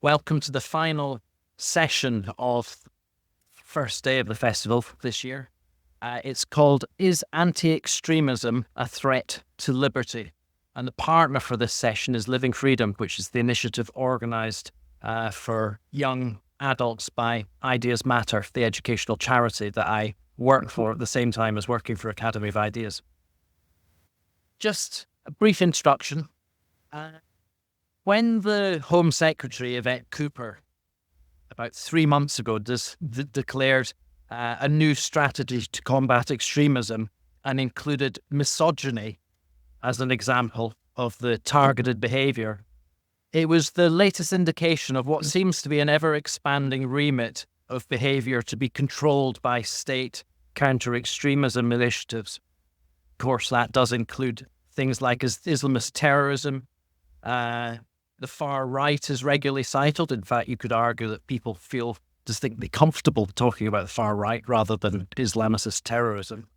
Welcome to the final session of first day of the festival this year. It's called Is Anti-Extremism a Threat to Liberty? And the partner for this session is Living Freedom, which is the initiative organised for young adults by Ideas Matter, the educational charity that I work for at the same time as working for Academy of Ideas. Just a brief introduction. When the Home Secretary, Yvette Cooper, about 3 months ago declared a new strategy to combat extremism and included misogyny as an example of the targeted behaviour, it was the latest indication of what seems to be an ever-expanding remit of behaviour to be controlled by state counter-extremism initiatives. Of course, that does include things like Islamist terrorism. The far right is regularly cited. In fact, you could argue that people feel distinctly comfortable talking about the far right rather than Islamist terrorism.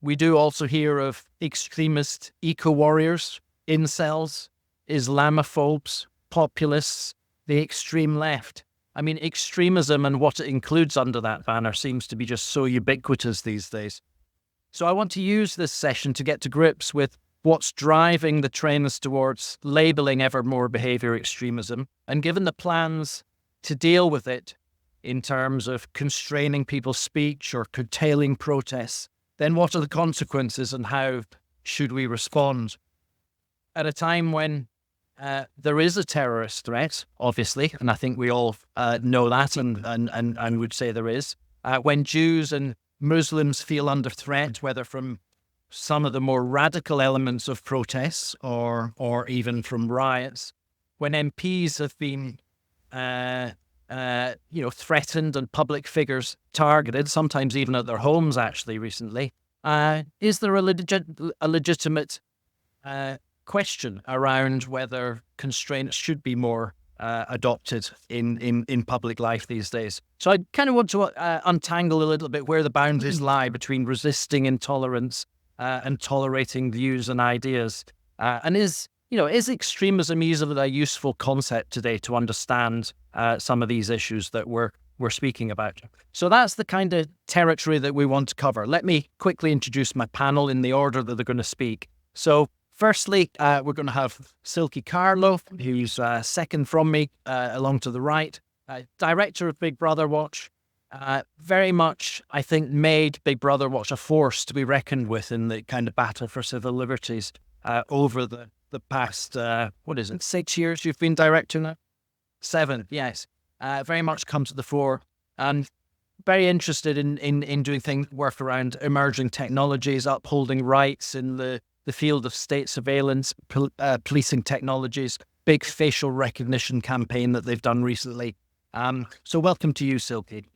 We do also hear of extremist eco-warriors, incels, Islamophobes, populists, the extreme left. I mean, extremism and what it includes under that banner seems to be just so ubiquitous these days. So I want to use this session to get to grips with what's driving the trends towards labelling ever more behaviour extremism, and given the plans to deal with it in terms of constraining people's speech or curtailing protests, then what are the consequences and how should we respond? At a time when there is a terrorist threat, obviously, and I think we all know that and would say there is, when Jews and Muslims feel under threat, whether from some of the more radical elements of protests or even from riots, when MPs have been threatened and public figures targeted, sometimes even at their homes actually recently, is there a legitimate question around whether constraints should be more adopted in public life these days? So I kind of want to untangle a little bit where the boundaries lie between resisting intolerance and tolerating views and ideas. And is extremism easily a useful concept today to understand some of these issues that we're speaking about? So that's the kind of territory that we want to cover. Let me quickly introduce my panel in the order that they're going to speak. So firstly, we're going to have Silkie Carlo, who's second from me, along to the right, director of Big Brother Watch. Very much, I think, made Big Brother Watch a force to be reckoned with in the kind of battle for civil liberties over the past, 6 years you've been director now? 7, yes. Very much come to the fore. And very interested in doing work around emerging technologies, upholding rights in the field of state surveillance, policing technologies, big facial recognition campaign that they've done recently. So welcome to you, Silkie.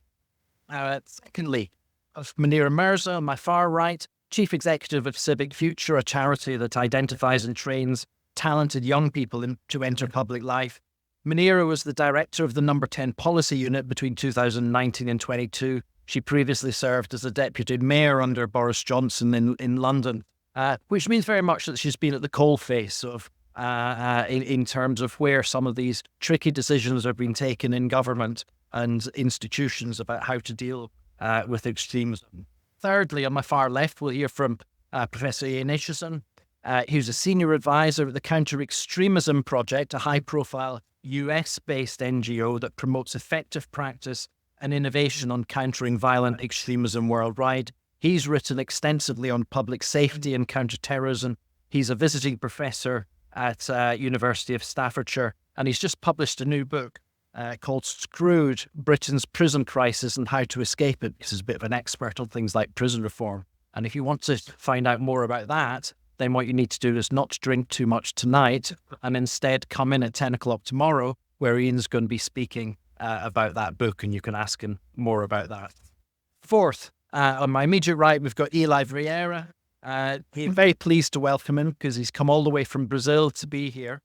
Secondly, of Munira Mirza on my far right, Chief Executive of Civic Future, a charity that identifies and trains talented young people to enter public life. Munira was the director of the Number 10 Policy Unit between 2019 and 22. She previously served as a deputy mayor under Boris Johnson in London, which means very much that she's been at the coalface of in terms of where some of these tricky decisions have been taken in government and institutions about how to deal with extremism. Thirdly, on my far left, we'll hear from Professor Ian Acheson. He's a senior advisor at the Counter-Extremism Project, a high-profile US-based NGO that promotes effective practice and innovation on countering violent extremism worldwide. He's written extensively on public safety and counter-terrorism. He's a visiting professor at University of Staffordshire, and he's just published a new book called Screwed, Britain's Prison Crisis and How to Escape It. He's a bit of an expert on things like prison reform. And if you want to find out more about that, then what you need to do is not drink too much tonight and instead come in at 10 o'clock tomorrow, where Ian's going to be speaking about that book, and you can ask him more about that. Fourth, on my immediate right, we've got Eli Vieira. I'm very pleased to welcome him because he's come all the way from Brazil to be here.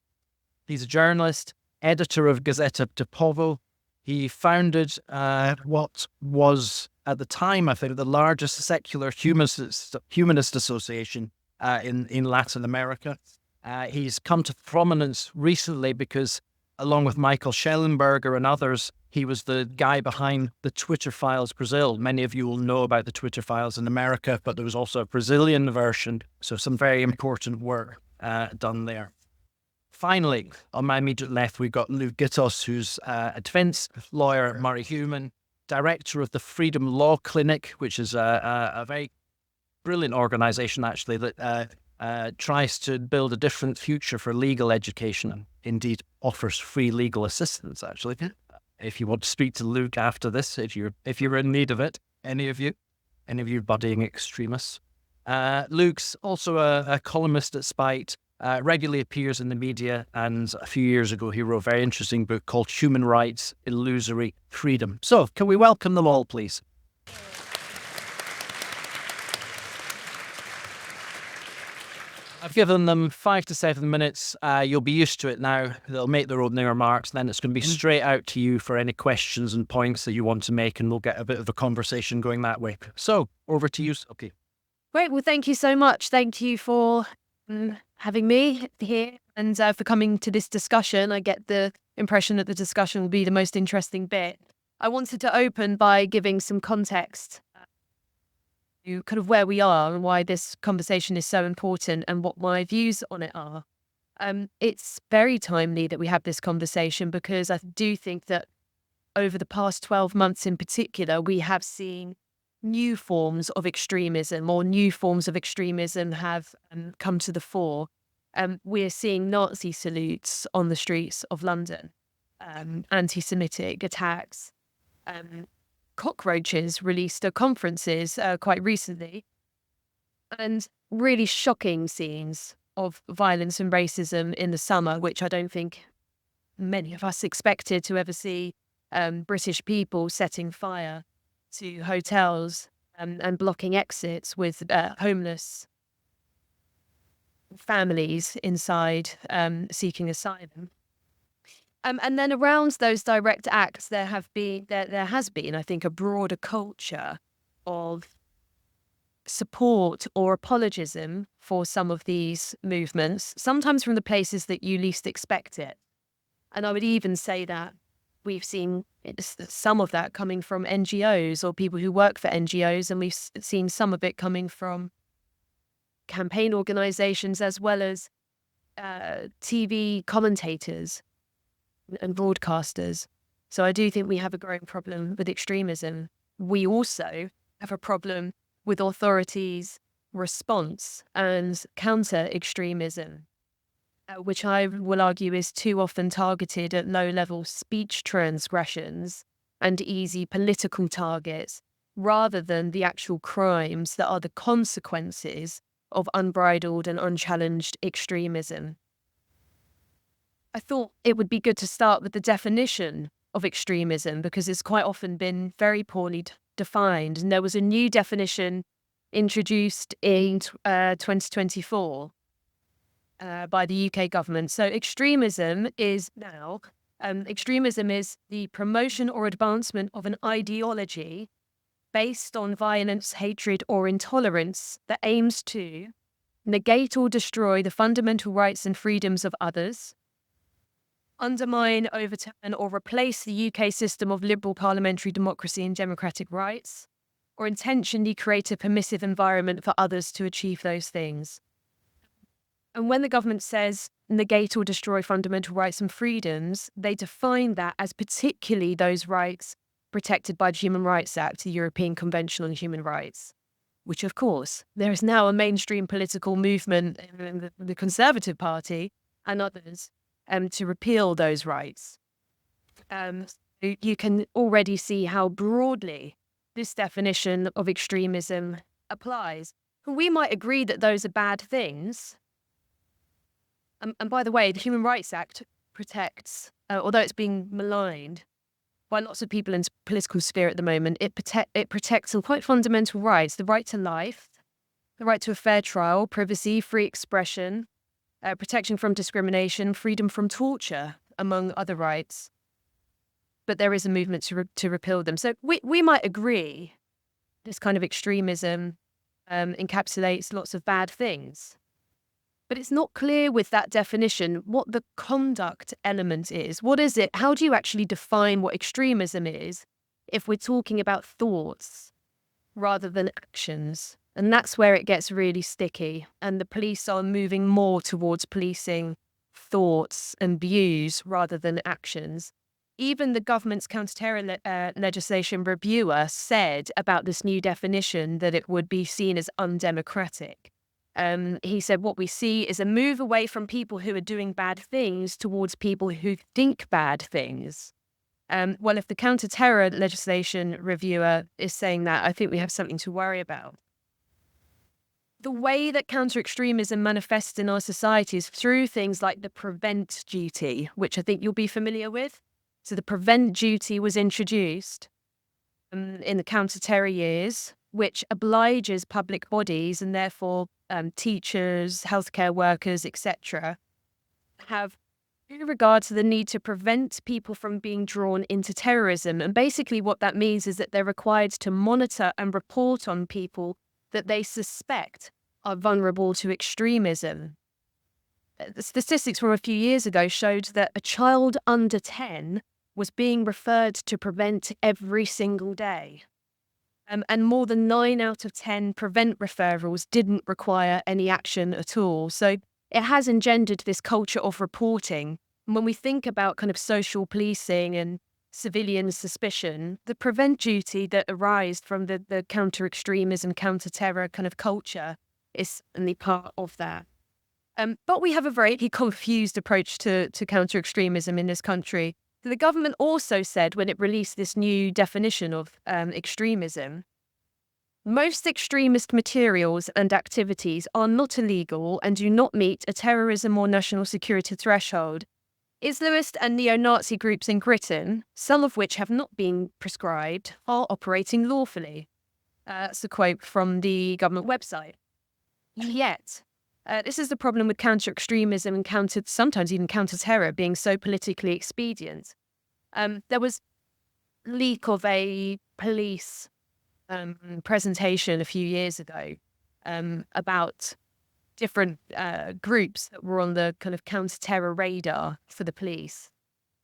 He's a journalist, editor of Gazeta do Povo. He founded what was, at the time, I think, the largest secular humanist association in Latin America. He's come to prominence recently because along with Michael Schellenberger and others, he was the guy behind the Twitter Files Brazil. Many of you will know about the Twitter Files in America, but there was also a Brazilian version. So some very important work done there. Finally, on my immediate left, we've got Lou Gittos, who's a defense lawyer, Murray Human, director of the Freedom Law Clinic, which is a very brilliant organization, actually, that tries to build a different future for legal education and indeed offers free legal assistance, actually. If you want to speak to Luke after this, if you're in need of it, any of you budding extremists. Luke's also a columnist at Spite, regularly appears in the media, and a few years ago he wrote a very interesting book called Human Rights, Illusory Freedom. So, can we welcome them all, please? I've given them 5 to 7 minutes. You'll be used to it now. They'll make their opening remarks. Then it's going to be straight out to you for any questions and points that you want to make, and we'll get a bit of a conversation going that way. So, over to you, Silkie. Great. Well, thank you so much. Thank you for having me here and for coming to this discussion. I get the impression that the discussion will be the most interesting bit. I wanted to open by giving some context to kind of where we are and why this conversation is so important and what my views on it are. It's very timely that we have this conversation because I do think that over the past 12 months in particular, we have seen new forms of extremism have come to the fore. We're seeing Nazi salutes on the streets of London, anti-Semitic attacks, cockroaches released at conferences quite recently, and really shocking scenes of violence and racism in the summer, which I don't think many of us expected to ever see. British people setting fire to hotels and blocking exits with homeless families inside seeking asylum. And then around those direct acts, there has been, I think, a broader culture of support or apologism for some of these movements, sometimes from the places that you least expect it. And I would even say that we've seen some of that coming from NGOs or people who work for NGOs, and we've seen some of it coming from campaign organizations as well as TV commentators and broadcasters. So I do think we have a growing problem with extremism. We also have a problem with authorities' response and counter-extremism, which I will argue is too often targeted at low-level speech transgressions and easy political targets, rather than the actual crimes that are the consequences of unbridled and unchallenged extremism. I thought it would be good to start with the definition of extremism because it's quite often been very poorly defined. And there was a new definition introduced in 2024 by the UK government. So extremism is now, extremism is the promotion or advancement of an ideology based on violence, hatred, or intolerance that aims to negate or destroy the fundamental rights and freedoms of others, undermine, overturn, or replace the UK system of liberal parliamentary democracy and democratic rights, or intentionally create a permissive environment for others to achieve those things. And when the government says negate or destroy fundamental rights and freedoms, they define that as particularly those rights protected by the Human Rights Act, the European Convention on Human Rights, which, of course, there is now a mainstream political movement in the Conservative Party and others to repeal those rights. You can already see how broadly this definition of extremism applies. We might agree that those are bad things. And by the way, the Human Rights Act protects, although it's being maligned by lots of people in political sphere at the moment, it protects some quite fundamental rights: the right to life, the right to a fair trial, privacy, free expression, protection from discrimination, freedom from torture, among other rights. But there is a movement to repeal them. So we might agree this kind of extremism encapsulates lots of bad things. But it's not clear with that definition what the conduct element is. What is it? How do you actually define what extremism is if we're talking about thoughts rather than actions? And that's where it gets really sticky. And the police are moving more towards policing thoughts and views rather than actions. Even the government's counter-terror legislation reviewer said about this new definition that it would be seen as undemocratic. He said, what we see is a move away from people who are doing bad things towards people who think bad things. Well, if the counter-terror legislation reviewer is saying that, I think we have something to worry about. The way that counter-extremism manifests in our society is through things like the prevent duty, which I think you'll be familiar with. So the prevent duty was introduced in the counter-terror years, which obliges public bodies and therefore teachers, healthcare workers, etc., have in regard to the need to prevent people from being drawn into terrorism. And basically what that means is that they're required to monitor and report on people that they suspect are vulnerable to extremism. The statistics from a few years ago showed that a child under 10 was being referred to prevent every single day. And more than 9 out of 10 prevent referrals didn't require any action at all. So it has engendered this culture of reporting. And when we think about kind of social policing and civilian suspicion, the prevent duty that arised from the counter-extremism, counter-terror kind of culture is only part of that. But we have a very confused approach to counter-extremism in this country. The government also said when it released this new definition of extremism, most extremist materials and activities are not illegal and do not meet a terrorism or national security threshold. Islamist and neo-Nazi groups in Britain, some of which have not been prescribed, are operating lawfully. That's a quote from the government website. Yet, this is the problem with counter-extremism and sometimes even counter-terror being so politically expedient. There was a leak of a police presentation a few years ago about different groups that were on the kind of counter-terror radar for the police.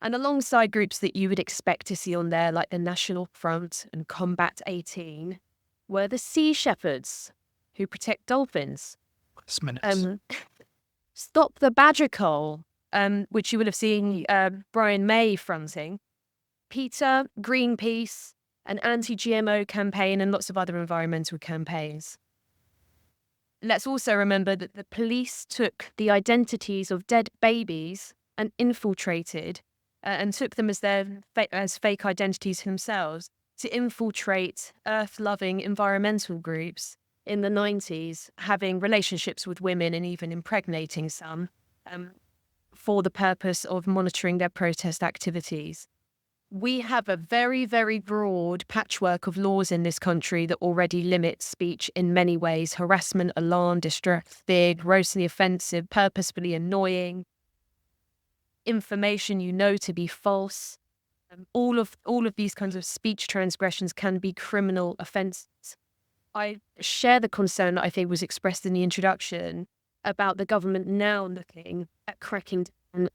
And alongside groups that you would expect to see on there, like the National Front and Combat 18, were the Sea Shepherds, who protect dolphins. Stop the Badger Call, which you will have seen Brian May fronting, PETA, Greenpeace, an anti-GMO campaign, and lots of other environmental campaigns. Let's also remember that the police took the identities of dead babies and infiltrated and took them as fake identities themselves to infiltrate earth-loving environmental groups in the 90s, having relationships with women and even impregnating some for the purpose of monitoring their protest activities. We have a very, very broad patchwork of laws in this country that already limit speech in many ways: harassment, alarm, distress, fear, grossly offensive, purposefully annoying, information you know to be false. All of these kinds of speech transgressions can be criminal offences. I share the concern that I think was expressed in the introduction about the government now looking at cracking down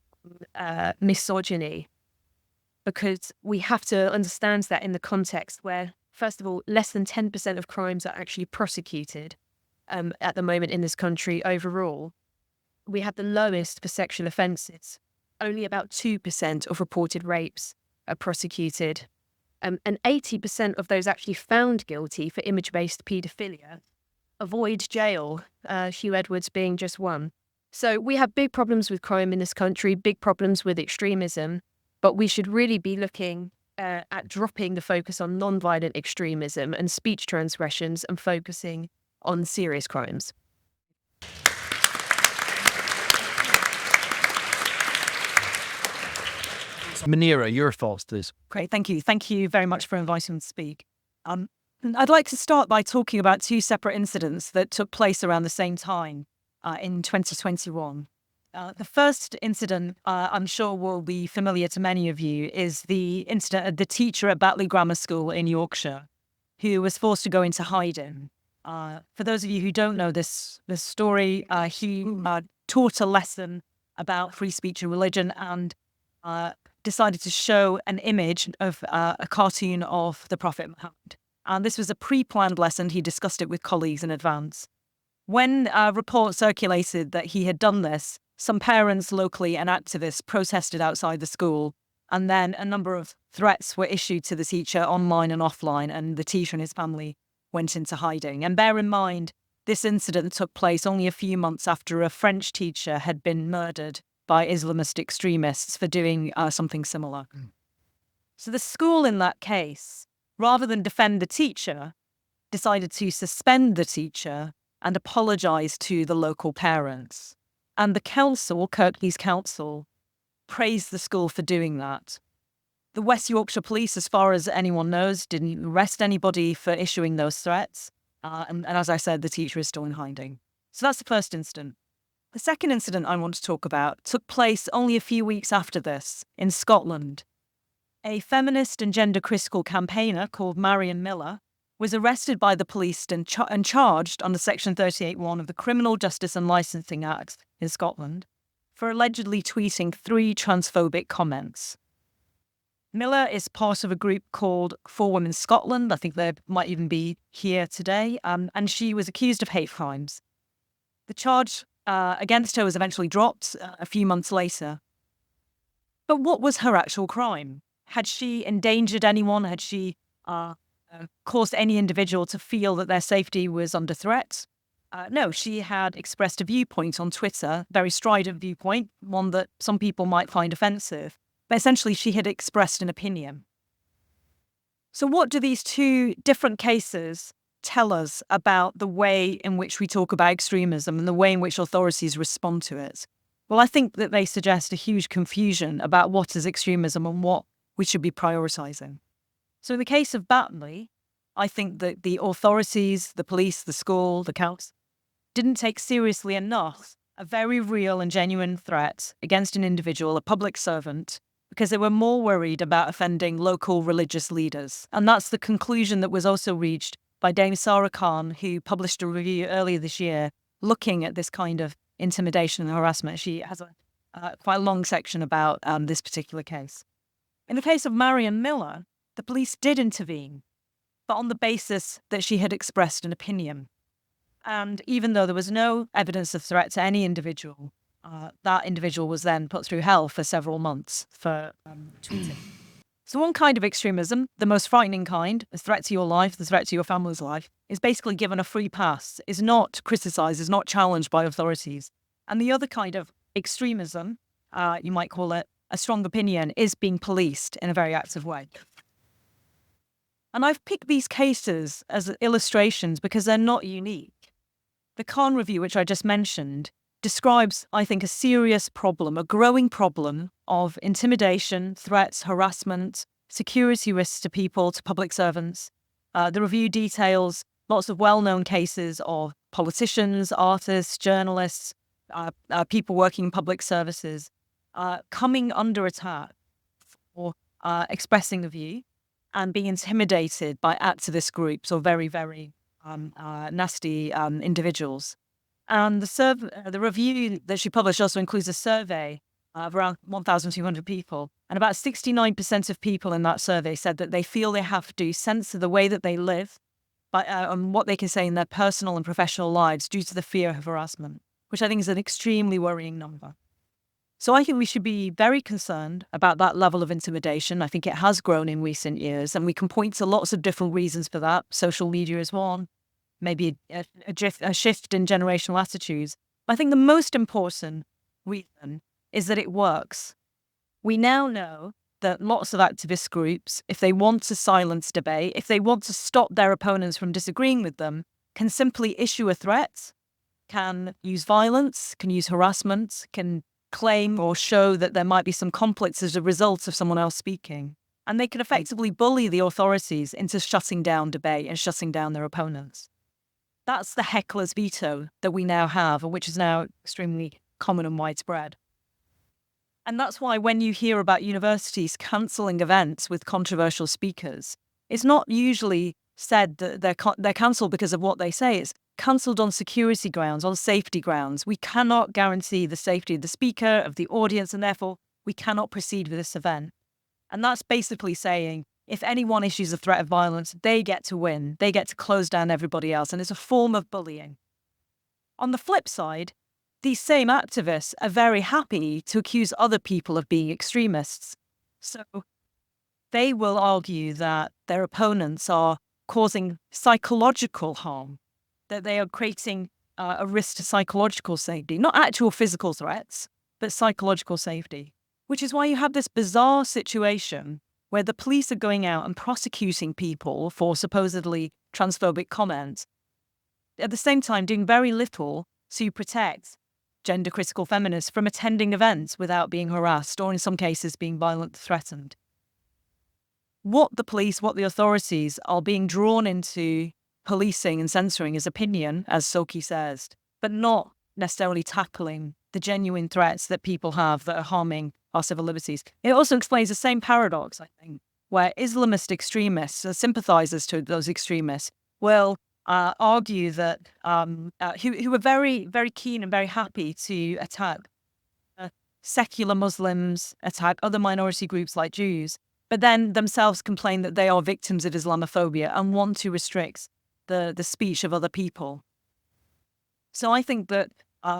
on misogyny, because we have to understand that in the context where, first of all, less than 10% of crimes are actually prosecuted at the moment in this country overall. We have the lowest for sexual offences. Only about 2% of reported rapes are prosecuted. And 80% of those actually found guilty for image-based paedophilia avoid jail, Hugh Edwards being just one. So we have big problems with crime in this country, big problems with extremism, but we should really be looking at dropping the focus on non-violent extremism and speech transgressions and focusing on serious crimes. Munira, your thoughts, please. Great, thank you. Thank you very much for inviting me to speak. I'd like to start by talking about two separate incidents that took place around the same time in 2021. The first incident, I'm sure will be familiar to many of you, is the incident of the teacher at Batley Grammar School in Yorkshire who was forced to go into hiding. For those of you who don't know this story, he taught a lesson about free speech and religion and decided to show an image of a cartoon of the Prophet Muhammad. And this was a pre-planned lesson. He discussed it with colleagues in advance. When a report circulated that he had done this, some parents locally and activists protested outside the school, and then a number of threats were issued to the teacher online and offline, and the teacher and his family went into hiding. And bear in mind, this incident took place only a few months after a French teacher had been murdered by Islamist extremists for doing something similar. So the school in that case, rather than defend the teacher, decided to suspend the teacher and apologise to the local parents. And the council, Kirklees Council, praised the school for doing that. The West Yorkshire Police, as far as anyone knows, didn't arrest anybody for issuing those threats. And as I said, the teacher is still in hiding. So that's the first incident. The second incident I want to talk about took place only a few weeks after this in Scotland. A feminist and gender-critical campaigner called Marion Miller was arrested by the police and charged under Section 38(1) of the Criminal Justice and Licensing Act in Scotland for allegedly tweeting 3 transphobic comments. Miller is part of a group called For Women Scotland. I think they might even be here today. And she was accused of hate crimes. The charge against her was eventually dropped a few months later. But what was her actual crime? Had she endangered anyone? Had she caused any individual to feel that their safety was under threat? No, she had expressed a viewpoint on Twitter, very strident viewpoint, one that some people might find offensive. But essentially, she had expressed an opinion. So what do these 2 different cases tell us about the way in which we talk about extremism and the way in which authorities respond to it? Well, I think that they suggest a huge confusion about what is extremism and what we should be prioritising. So in the case of Batley, I think that the authorities, the police, the school, the council, didn't take seriously enough a very real and genuine threat against an individual, a public servant, because they were more worried about offending local religious leaders. And that's the conclusion that was also reached by Dame Sarah Khan, who published a review earlier this year looking at this kind of intimidation and harassment. She has a quite a long section about this particular case. In the case of Marion Miller, the police did intervene, but on the basis that she had expressed an opinion. And even though there was no evidence of threat to any individual, that individual was then put through hell for several months for tweeting. So one kind of extremism, the most frightening kind, the threat to your life, the threat to your family's life, is basically given a free pass, is not criticised, is not challenged by authorities. And the other kind of extremism, you might call it a strong opinion, is being policed in a very active way. And I've picked these cases as illustrations because they're not unique. The Khan review, which I just mentioned, describes, I think, a serious problem, a growing problem of intimidation, threats, harassment, security risks to people, to public servants. The review details lots of well-known cases of politicians, artists, journalists, people working in public services coming under attack for expressing a view and being intimidated by activist groups or very, very nasty individuals. And the review that she published also includes a survey of around 1,200 people. And about 69% of people in that survey said that they feel they have to censor the way that they live and what they can say in their personal and professional lives due to the fear of harassment, which I think is an extremely worrying number. So I think we should be very concerned about that level of intimidation. I think it has grown in recent years, and we can point to lots of different reasons for that. Social media is one, maybe a shift in generational attitudes. But I think the most important reason is that it works. We now know that lots of activist groups, if they want to silence debate, if they want to stop their opponents from disagreeing with them, can simply issue a threat, can use violence, can use harassment, can claim or show that there might be some conflicts as a result of someone else speaking. And they can effectively bully the authorities into shutting down debate and shutting down their opponents. That's the heckler's veto that we now have, and which is now extremely common and widespread. And that's why when you hear about universities cancelling events with controversial speakers, it's not usually said that they're cancelled because of what they say. It's cancelled on security grounds, on safety grounds. We cannot guarantee the safety of the speaker, of the audience, and therefore we cannot proceed with this event. And that's basically saying if anyone issues a threat of violence, they get to win. They get to close down everybody else. And it's a form of bullying. On the flip side, these same activists are very happy to accuse other people of being extremists. So they will argue that their opponents are causing psychological harm, that they are creating a risk to psychological safety, not actual physical threats, but psychological safety, which is why you have this bizarre situation where the police are going out and prosecuting people for supposedly transphobic comments, at the same time doing very little to protect gender critical feminists from attending events without being harassed or in some cases being violently threatened. What the police, what the authorities are being drawn into policing and censoring is opinion, as Silkie says, but not necessarily tackling the genuine threats that people have that are harming our civil liberties. It also explains the same paradox, I think, where Islamist extremists, sympathizers to those extremists, will argue that who are very, very keen and very happy to attack secular Muslims, attack other minority groups like Jews, but then themselves complain that they are victims of Islamophobia and want to restrict the speech of other people. So I think that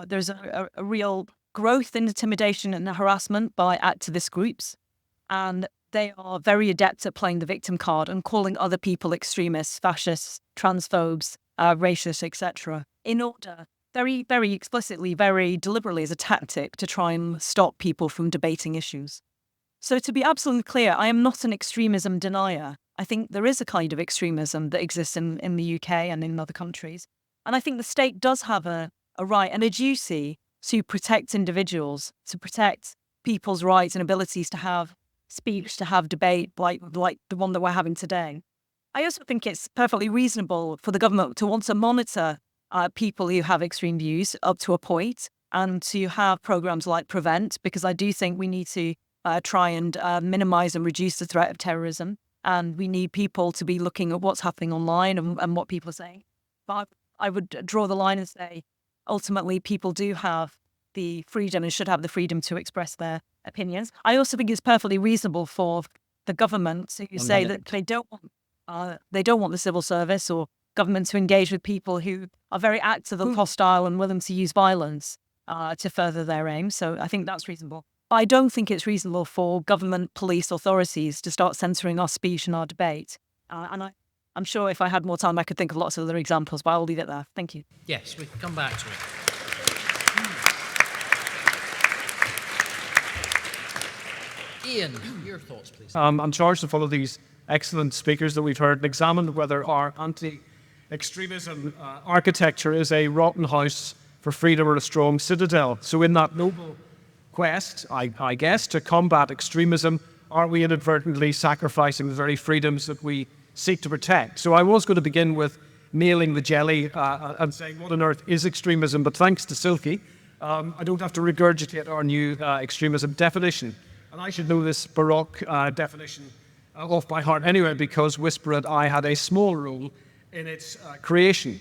there's a real growth in intimidation and harassment by activist groups, and they are very adept at playing the victim card and calling other people extremists, fascists, transphobes, racists, etc., in order, very, very explicitly, very deliberately as a tactic to try and stop people from debating issues. So to be absolutely clear, I am not an extremism denier. I think there is a kind of extremism that exists in the UK and in other countries. And I think the state does have a right and a duty to protect individuals, to protect people's rights and abilities to have speech, to have debate like the one that we're having today. I also think it's perfectly reasonable for the government to want to monitor people who have extreme views up to a point and to have programs like Prevent, because I do think we need to try and minimize and reduce the threat of terrorism. And we need people to be looking at what's happening online and what people are saying. But I would draw the line and say, ultimately, people do have the freedom and should have the freedom to express their opinions. I also think it's perfectly reasonable for the government to say that they don't want the civil service or government to engage with people who are very actively hostile and willing to use violence to further their aims. So I think that's reasonable. But I don't think it's reasonable for government, police, authorities to start censoring our speech and our debate. And I'm sure if I had more time, I could think of lots of other examples, but I'll leave it there. Thank you. Yes, we can come back to it. Ian, your thoughts, please. I'm charged to follow these excellent speakers that we've heard and examine whether our anti-extremism architecture is a rotten house for freedom or a strong citadel. So in that noble quest, I guess, to combat extremism, are we inadvertently sacrificing the very freedoms that we seek to protect? So I was going to begin with nailing the jelly and saying what on earth is extremism, but thanks to Silkie, I don't have to regurgitate our new extremism definition. And I should know this Baroque definition off by heart anyway, because Whisper and I had a small role in its creation.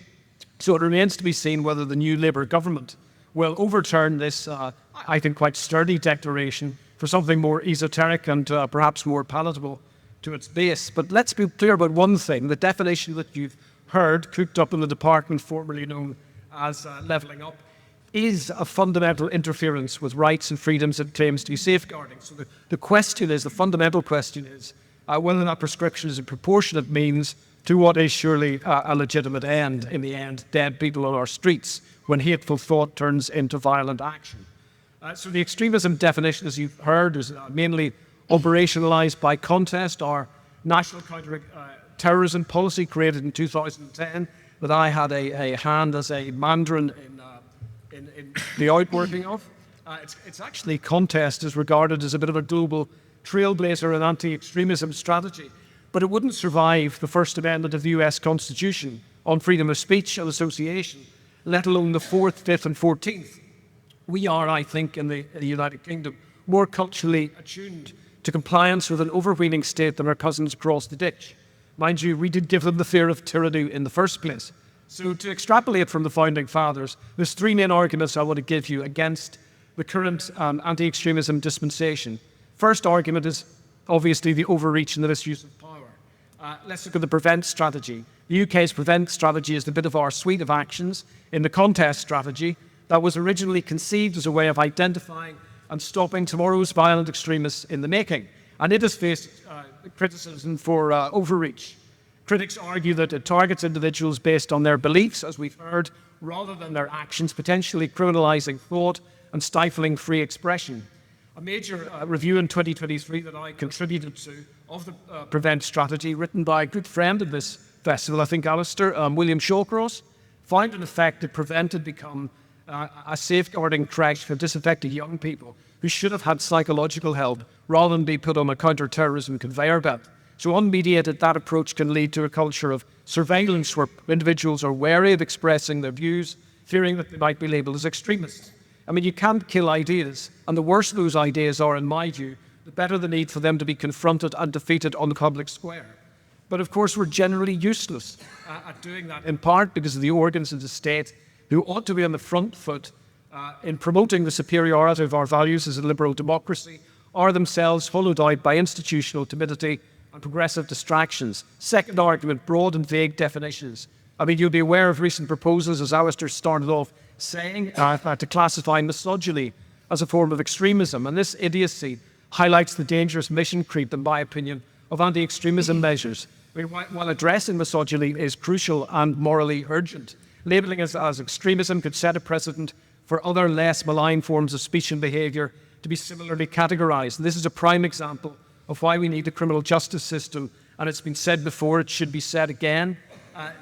So it remains to be seen whether the new Labour government will overturn this, I think, quite sturdy declaration for something more esoteric and perhaps more palatable to its base. But let's be clear about one thing. The definition that you've heard, cooked up in the department formerly known as levelling up, is a fundamental interference with rights and freedoms it claims to be safeguarding. So the fundamental question is whether that prescription is a proportionate means to what is surely a legitimate end, in the end, dead people on our streets, when hateful thought turns into violent action. So the extremism definition, as you've heard, is mainly operationalized by Contest, our national counter-terrorism policy created in 2010, that I had a hand as a mandarin in the outworking of. It's actually Contest is regarded as a bit of a global trailblazer in anti-extremism strategy, but it wouldn't survive the First Amendment of the US Constitution on freedom of speech and association, let alone the 4th, 5th and 14th. We are, I think, in the United Kingdom, more culturally attuned to compliance with an overweening state than our cousins across the ditch. Mind you, we did give them the fear of tyranny in the first place. So to extrapolate from the founding fathers, there's three main arguments I want to give you against the current anti-extremism dispensation. First argument is obviously the overreach and the misuse of power. Let's look at the prevent strategy. The UK's prevent strategy is the bit of our suite of actions in the contest strategy that was originally conceived as a way of identifying and stopping tomorrow's violent extremists in the making. And it has faced criticism for overreach. Critics argue that it targets individuals based on their beliefs, as we've heard, rather than their actions, potentially criminalising thought and stifling free expression. A major review in 2023 that I contributed to of the prevent strategy, written by a good friend of this festival, I think, Alistair, William Shawcross, found in effect that prevent had become a safeguarding crutch for disaffected young people who should have had psychological help rather than be put on a counter-terrorism conveyor belt. So unmediated, that approach can lead to a culture of surveillance where individuals are wary of expressing their views, fearing that they might be labelled as extremists. I mean, you can't kill ideas, and the worse those ideas are, in my view, the better the need for them to be confronted and defeated on the public square. But of course, we're generally useless at doing that, in part because of the organs of the state who ought to be on the front foot in promoting the superiority of our values as a liberal democracy, are themselves followed out by institutional timidity and progressive distractions. Second argument, broad and vague definitions. I mean, you'll be aware of recent proposals, as Alistair started off saying, to classify misogyny as a form of extremism. And this idiocy highlights the dangerous mission creep, in my opinion, of anti-extremism measures. I mean, while addressing misogyny is crucial and morally urgent, labelling it as extremism could set a precedent for other less malign forms of speech and behaviour to be similarly categorised. And this is a prime example of why we need a criminal justice system, and it's been said before, it should be said again,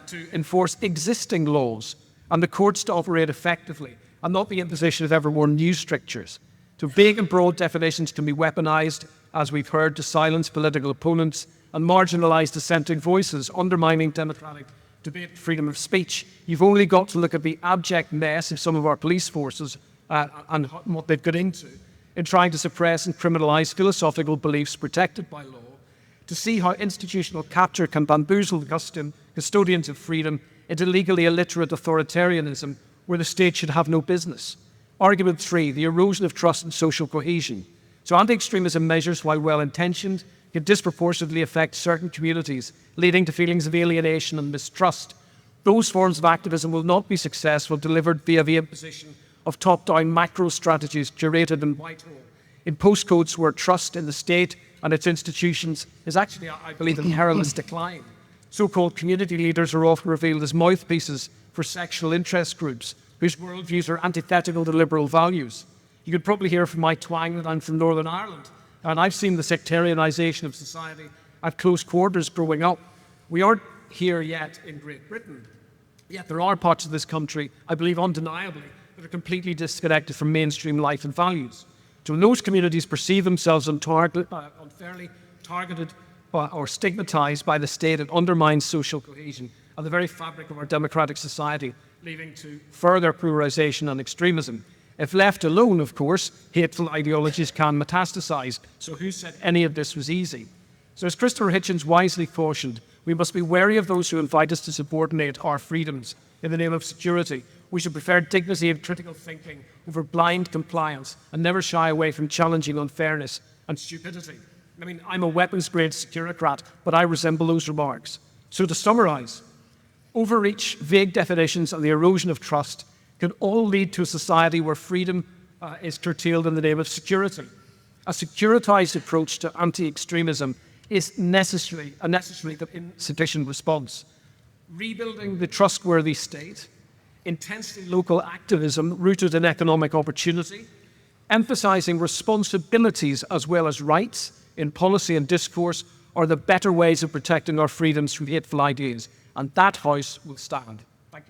to enforce existing laws and the courts to operate effectively and not be in position of ever more new strictures. So vague and broad definitions can be weaponised, as we've heard, to silence political opponents and marginalise dissenting voices, undermining democratic debate, freedom of speech. You've only got to look at the abject mess of some of our police forces and what they've got into in trying to suppress and criminalise philosophical beliefs protected by law, to see how institutional capture can bamboozle the custodians of freedom into legally illiterate authoritarianism where the state should have no business. Argument 3, the erosion of trust and social cohesion. So anti-extremism measures, while well-intentioned, can disproportionately affect certain communities, leading to feelings of alienation and mistrust. Those forms of activism will not be successful delivered via the imposition of top-down macro strategies curated in Whitehall, in postcodes where trust in the state and its institutions is actually, I believe, in perilous decline. So-called community leaders are often revealed as mouthpieces for sexual interest groups whose worldviews are antithetical to liberal values. You could probably hear from my twang that I'm from Northern Ireland, and I've seen the sectarianisation of society at close quarters growing up. We aren't here yet in Great Britain, yet there are parts of this country, I believe undeniably, that are completely disconnected from mainstream life and values. So when those communities perceive themselves unfairly targeted or stigmatised by the state, it undermines social cohesion and the very fabric of our democratic society, leading to further polarisation and extremism. If left alone, of course, hateful ideologies can metastasise. So who said any of this was easy? So as Christopher Hitchens wisely cautioned, we must be wary of those who invite us to subordinate our freedoms in the name of security. We should prefer dignity and critical thinking over blind compliance and never shy away from challenging unfairness and stupidity. I mean, I'm a weapons-grade securocrat, but I resemble those remarks. So to summarise, overreach, vague definitions and the erosion of trust can all lead to a society where freedom is curtailed in the name of security. A securitized approach to anti-extremism is a necessary but insufficient response. Rebuilding the trustworthy state, intensely local activism rooted in economic opportunity, emphasising responsibilities as well as rights in policy and discourse are the better ways of protecting our freedoms from hateful ideas. And that house will stand. Thank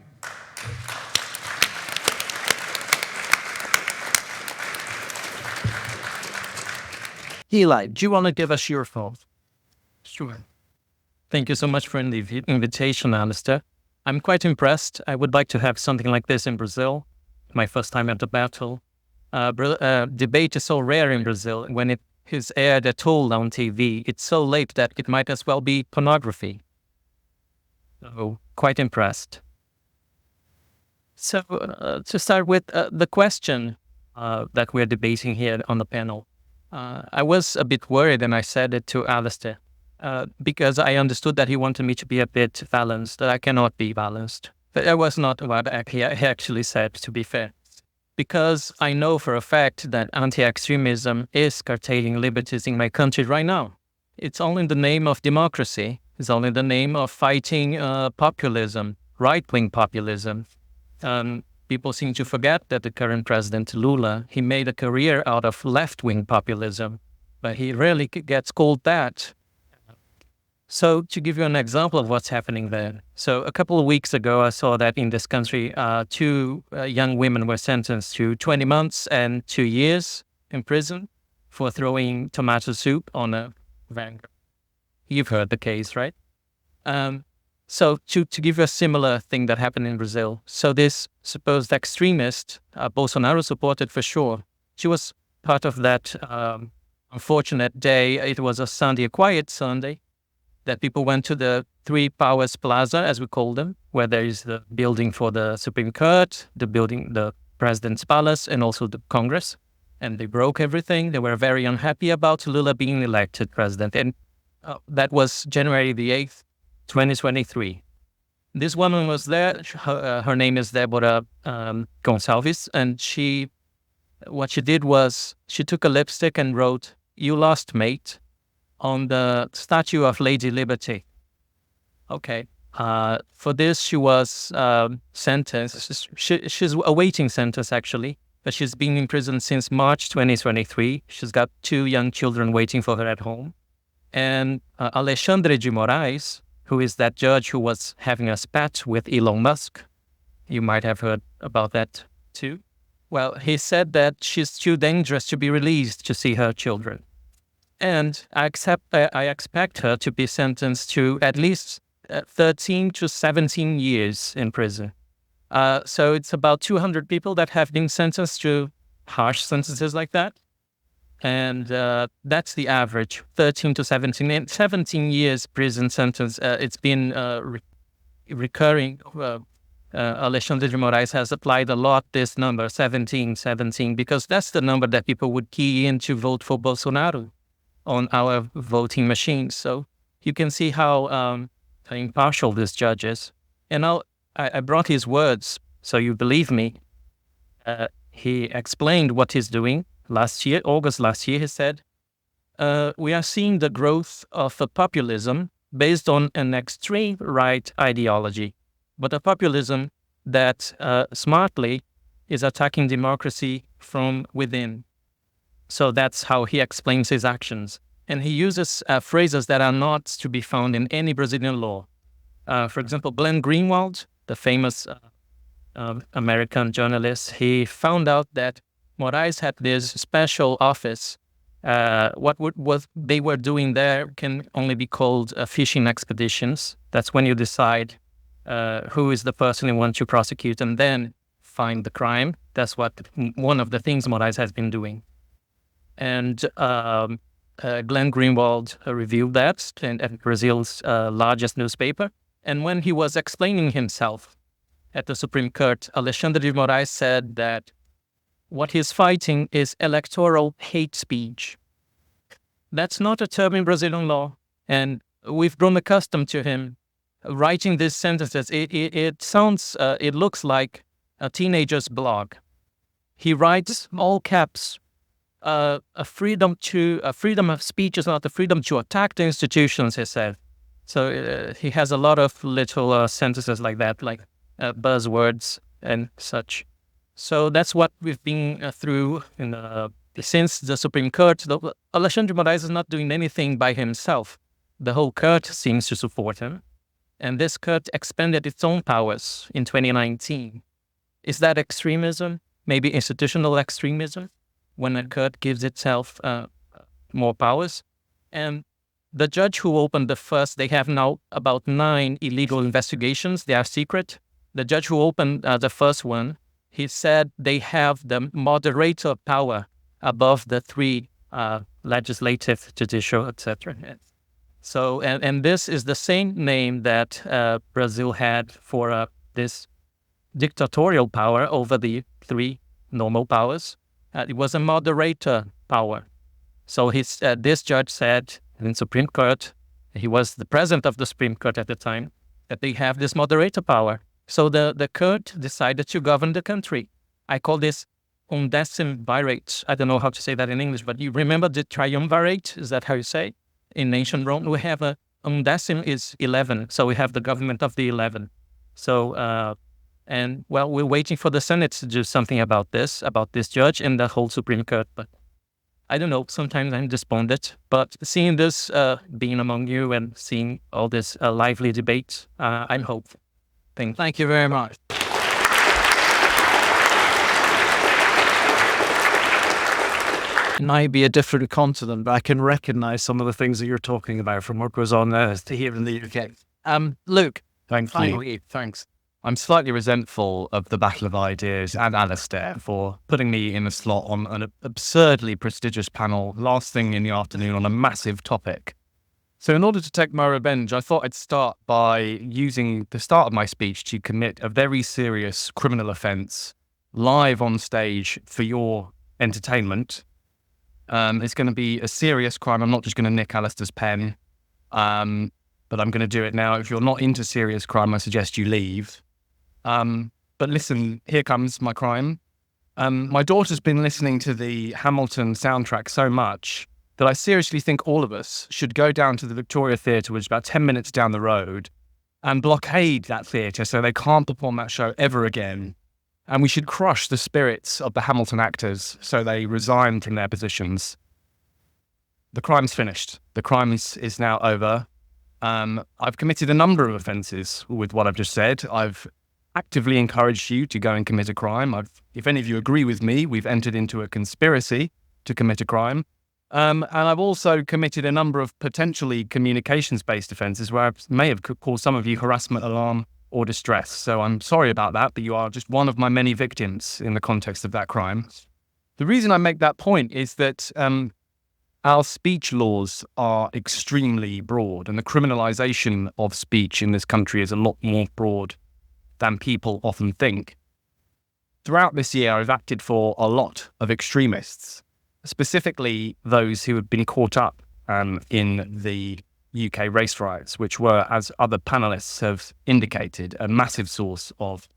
you. Eli, do you want to give us your thoughts? Sure. Thank you so much for the invitation, Alistair. I'm quite impressed. I would like to have something like this in Brazil. My first time at the battle. Debate is so rare in Brazil. When it is aired at all on TV, it's so late that it might as well be pornography. So, quite impressed. So to start with the question that we're debating here on the panel, I was a bit worried, and I said it to Alistair, because I understood that he wanted me to be a bit balanced, that I cannot be balanced. But that was not what he actually said, to be fair. Because I know for a fact that anti-extremism is curtailing liberties in my country right now. It's all in the name of democracy. It's all in the name of fighting populism, right-wing populism. People seem to forget that the current president, Lula, he made a career out of left-wing populism, but he rarely gets called that. So to give you an example of what's happening there. So a couple of weeks ago, I saw that in this country, two young women were sentenced to 20 months and 2 years in prison for throwing tomato soup on a van. You've heard the case, right? So to give you a similar thing that happened in Brazil. So this supposed extremist, Bolsonaro supported for sure. She was part of that unfortunate day. It was a Sunday, a quiet Sunday, that people went to the Three Powers Plaza, as we call them, where there is the building for the Supreme Court, the building, the President's Palace, and also the Congress. And they broke everything. They were very unhappy about Lula being elected president. And that was January the 8th, 2023. This woman was there. Her name is Deborah Gonçalves. And what she did was she took a lipstick and wrote, "You lost, mate," on the statue of Lady Liberty. Okay. For this, she was sentenced. She's awaiting sentence, actually, but she's been in prison since March 2023. She's got 2 young children waiting for her at home. And Alexandre de Moraes, who is that judge who was having a spat with Elon Musk, you might have heard about that too. Well, he said that she's too dangerous to be released to see her children. And I expect her to be sentenced to at least 13 to 17 years in prison. So it's about 200 people that have been sentenced to harsh sentences like that. And that's the average, 13 to 17. And 17 years prison sentence, it's been recurring. Alexandre de Moraes has applied a lot this number, 17, because that's the number that people would key in to vote for Bolsonaro on our voting machines. So you can see how impartial this judge is. And I brought his words, so you believe me. He explained what he's doing. August last year, he said, we are seeing the growth of a populism based on an extreme right ideology, but a populism that smartly is attacking democracy from within. So that's how he explains his actions. And he uses phrases that are not to be found in any Brazilian law. For example, Glenn Greenwald, the famous American journalist, he found out that Moraes had this special office. What they were doing there can only be called fishing expeditions. That's when you decide who is the person you want to prosecute and then find the crime. That's one of the things Moraes has been doing. And Glenn Greenwald reviewed that at Brazil's largest newspaper. And when he was explaining himself at the Supreme Court, Alexandre de Moraes said that what he's fighting is electoral hate speech. That's not a term in Brazilian law, and we've grown accustomed to him writing these sentences. It looks like a teenager's blog. He writes all caps. A freedom of speech is not the freedom to attack the institutions, he said. So he has a lot of little sentences like that, like buzzwords and such. So that's what we've been through since the Supreme Court. Alexandre de Moraes is not doing anything by himself. The whole court seems to support him. And this court expanded its own powers in 2019. Is that extremism? Maybe institutional extremism? When a court gives itself more powers. And the judge who opened the first, they have now about 9 illegal investigations. They are secret. The judge who opened the first one, he said they have the moderator power above the 3 legislative, judicial, etc. So, and this is the same name that Brazil had for this dictatorial power over the three normal powers. It was a moderator power. So this judge said in Supreme Court, he was the president of the Supreme Court at the time, that they have this moderator power. So the court decided to govern the country. I call this undecimvirate. I don't know how to say that in English, but you remember the triumvirate? Is that how you say? In ancient Rome, we have undecim is 11. So we have the government of the 11. So, we're waiting for the Senate to do something about this judge and the whole Supreme Court. But I don't know, sometimes I'm despondent. But seeing this, being among you and seeing all this lively debate, I'm hopeful. Thank you very much. It might be a different continent, but I can recognise some of the things that you're talking about from what goes on here in the UK. Luke. Thank you. Thanks. I'm slightly resentful of the Battle of Ideas and Alistair for putting me in a slot on an absurdly prestigious panel last thing in the afternoon on a massive topic. So in order to take my revenge, I thought I'd start by using the start of my speech to commit a very serious criminal offence live on stage for your entertainment. It's going to be a serious crime. I'm not just going to nick Alistair's pen, but I'm going to do it now. If you're not into serious crime, I suggest you leave. But listen, here comes my crime. My daughter's been listening to the Hamilton soundtrack so much that I seriously think all of us should go down to the Victoria Theatre, which is about 10 minutes down the road, and blockade that theatre so they can't perform that show ever again. And we should crush the spirits of the Hamilton actors so they resign from their positions. The crime's finished. The crime is now over. I've committed a number of offences with what I've just said. I've actively encouraged you to go and commit a crime. If any of you agree with me, we've entered into a conspiracy to commit a crime. And I've also committed a number of potentially communications-based offences where I may have caused some of you harassment, alarm, or distress. So I'm sorry about that, but you are just one of my many victims in the context of that crime. The reason I make that point is that our speech laws are extremely broad, and the criminalisation of speech in this country is a lot more broad than people often think. Throughout this year, I've acted for a lot of extremists, specifically those who have been caught up in the UK race riots, which were, as other panellists have indicated, a massive source of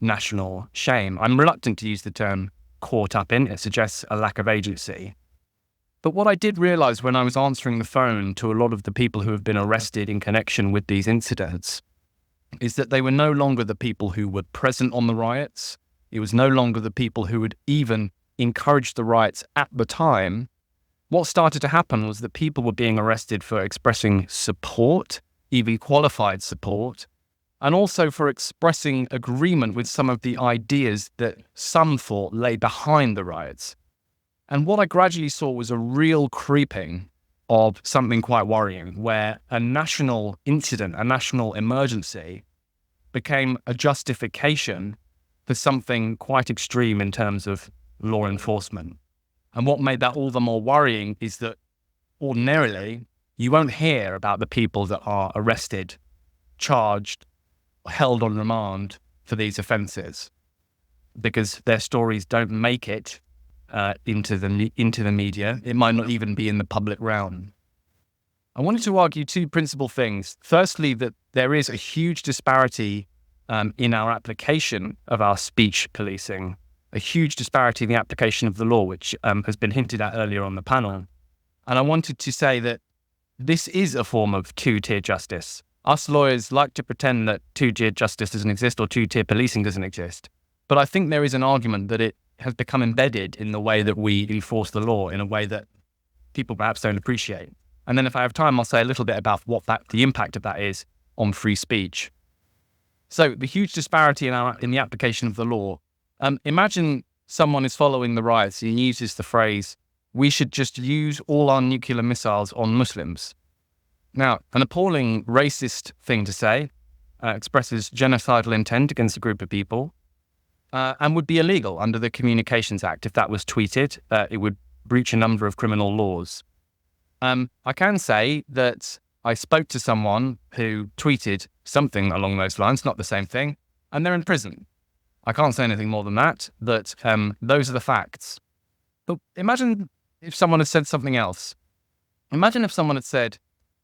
national shame. I'm reluctant to use the term caught up in. It suggests a lack of agency. But what I did realise when I was answering the phone to a lot of the people who have been arrested in connection with these incidents is that they were no longer the people who were present on the riots. It was no longer the people who had even encouraged the riots at the time. What started to happen was that people were being arrested for expressing support, even qualified support, and also for expressing agreement with some of the ideas that some thought lay behind the riots. And what I gradually saw was a real creeping of something quite worrying, where a national incident, a national emergency, became a justification for something quite extreme in terms of law enforcement. And what made that all the more worrying is that ordinarily you won't hear about the people that are arrested, charged, held on remand for these offences, because their stories don't make it into the media. It might not even be in the public realm. I wanted to argue two principal things. Firstly, that there is a huge disparity in our application of our speech policing, a huge disparity in the application of the law, which has been hinted at earlier on the panel. And I wanted to say that this is a form of two-tier justice. Us lawyers like to pretend that two-tier justice doesn't exist or two-tier policing doesn't exist. But I think there is an argument that it has become embedded in the way that we enforce the law in a way that people perhaps don't appreciate. And then if I have time, I'll say a little bit about what the impact of that is on free speech. So the huge disparity in the application of the law. Imagine someone is following the riots and uses the phrase, "We should just use all our nuclear missiles on Muslims." Now, an appalling racist thing to say, expresses genocidal intent against a group of people, and would be illegal under the Communications Act. If that was tweeted, it would breach a number of criminal laws. I can say that I spoke to someone who tweeted something along those lines, not the same thing, and they're in prison. I can't say anything more than that, those are the facts. But imagine if someone had said something else. Imagine if someone had said,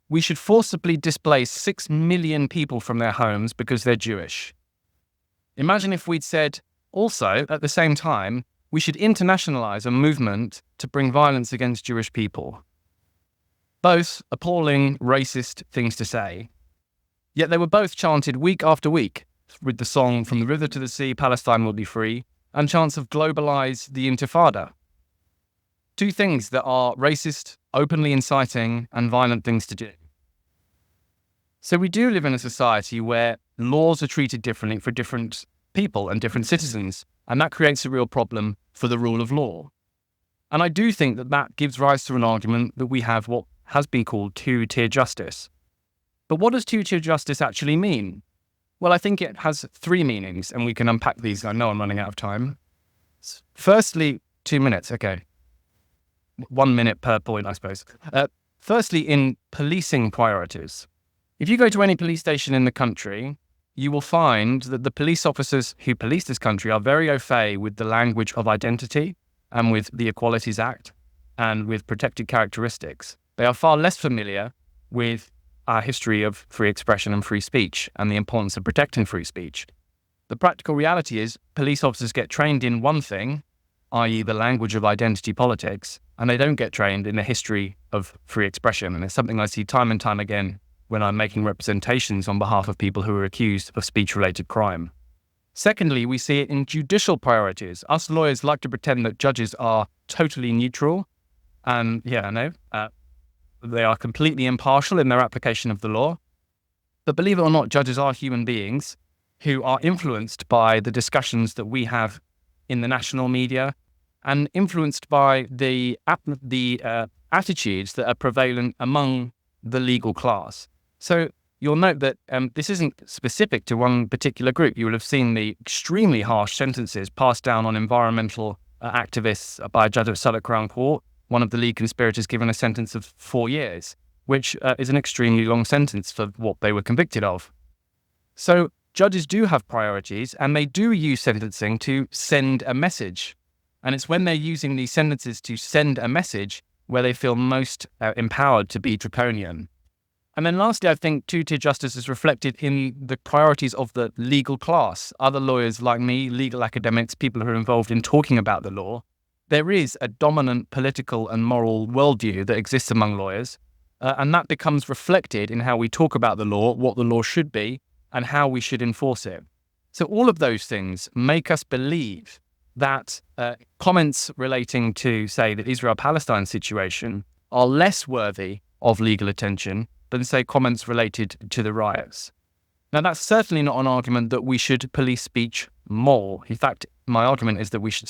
we should forcibly displace 6 million people from their homes because they're Jewish. Imagine if we'd said, also, at the same time, we should internationalize a movement to bring violence against Jewish people. Both appalling, racist things to say. Yet they were both chanted week after week with the song From the River to the Sea, Palestine will be free, and chants of globalize the Intifada. Two things that are racist, openly inciting, and violent things to do. So we do live in a society where laws are treated differently for different people and different citizens, and that creates a real problem for the rule of law. And I do think that that gives rise to an argument that we have what has been called two-tier justice. But what does two-tier justice actually mean? Well, I think it has three meanings, and we can unpack these. I know I'm running out of time. Firstly, 2 minutes, okay. 1 minute per point, I suppose. Firstly, in policing priorities. If you go to any police station in the country, you will find that the police officers who police this country are very au fait with the language of identity and with the Equalities Act and with protected characteristics. They are far less familiar with our history of free expression and free speech and the importance of protecting free speech. The practical reality is police officers get trained in one thing, i.e. the language of identity politics, and they don't get trained in the history of free expression. And it's something I see time and time again when I'm making representations on behalf of people who are accused of speech-related crime. Secondly, we see it in judicial priorities. Us lawyers like to pretend that judges are totally neutral, and they are completely impartial in their application of the law. But believe it or not, judges are human beings who are influenced by the discussions that we have in the national media and influenced by the attitudes that are prevalent among the legal class. So you'll note that this isn't specific to one particular group. You will have seen the extremely harsh sentences passed down on environmental activists by a judge of Southwark Crown Court. One of the lead conspirators given a sentence of 4 years, which is an extremely long sentence for what they were convicted of. So judges do have priorities, and they do use sentencing to send a message. And it's when they're using these sentences to send a message where they feel most empowered to be draconian. And then lastly, I think two-tier justice is reflected in the priorities of the legal class. Other lawyers like me, legal academics, people who are involved in talking about the law, there is a dominant political and moral worldview that exists among lawyers, and that becomes reflected in how we talk about the law, what the law should be, and how we should enforce it. So all of those things make us believe that comments relating to, say, the Israel-Palestine situation are less worthy of legal attention than, say, comments related to the riots. Now, that's certainly not an argument that we should police speech more. In fact, my argument is that we should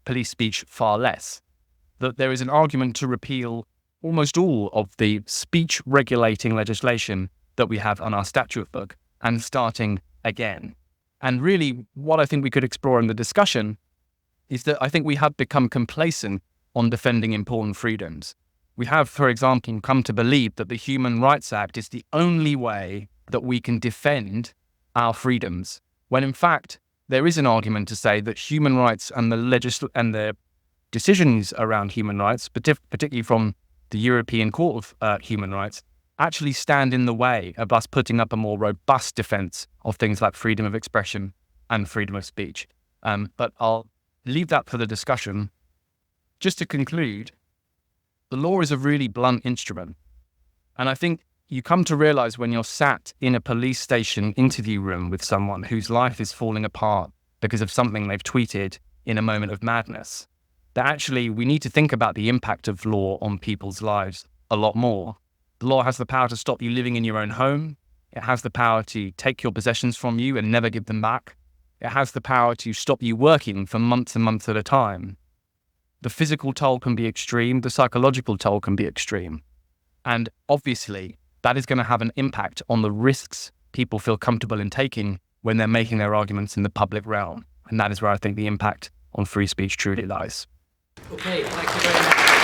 police speech far less. That there is an argument to repeal almost all of the speech regulating legislation that we have on our statute book and starting again. And really, what I think we could explore in the discussion is that I think we have become complacent on defending important freedoms. We have, for example, come to believe that the Human Rights Act is the only way that we can defend our freedoms, when in fact, there is an argument to say that human rights and the decisions around human rights, particularly from the European Court of Human Rights, actually stand in the way of us putting up a more robust defense of things like freedom of expression and freedom of speech. But I'll leave that for the discussion. Just to conclude, the law is a really blunt instrument. And I think you come to realize when you're sat in a police station interview room with someone whose life is falling apart because of something they've tweeted in a moment of madness, that actually we need to think about the impact of law on people's lives a lot more. The law has the power to stop you living in your own home. It has the power to take your possessions from you and never give them back. It has the power to stop you working for months and months at a time. The physical toll can be extreme. The psychological toll can be extreme. And obviously, that is going to have an impact on the risks people feel comfortable in taking when they're making their arguments in the public realm. And that is where I think the impact on free speech truly lies. Okay, thank you very much.